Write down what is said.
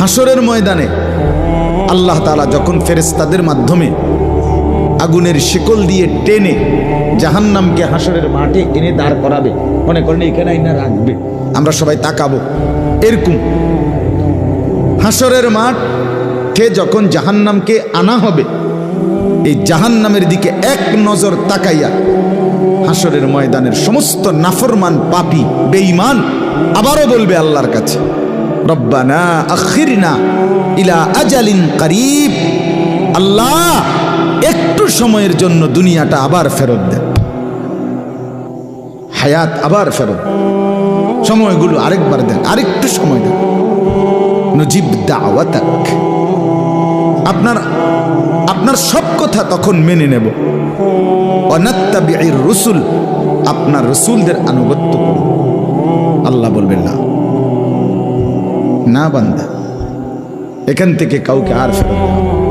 হাসরের ময়দানে আল্লাহ তাআলা যখন ফেরেশতাদের মাধ্যমে আগুনের শিকল দিয়ে টেনে জাহান্নামকে হাসরের মাঠে এনে দাঁড় করাবে, মনে করেন এখানে আইনা রাখবে, আমরা সবাই তাকাবো, এরকম হাসরের মাঠে যখন জাহান্নামকে আনা হবে, এই জাহান্নামের দিকে এক নজর তাকাইয়া হাসরের ময়দানের সমস্ত নাফরমান পাপী বেঈমান আবারও বলবে আল্লাহর কাছে, রব্বানা আখিরনা ইলা আজালিন করিব, আল্লাহ একটু সময়ের জন্য দুনিয়াটা আবার ফেরত দেন, হায়াত আবার ফেরত, সময়গুলো আরেকবার দেন, আরেকটু সময় দেন, নজিব দাওয়াতাক, আপনার সব কথা তখন মেনে নেব, ওয়ানাত্তাবিউর রুসুল, আপনার রসুলদের আনুগত্য করব। আল্লাহ বলবেন না, না বান্দা, এখান থেকে কাউকে আর ফেরত দেওয়া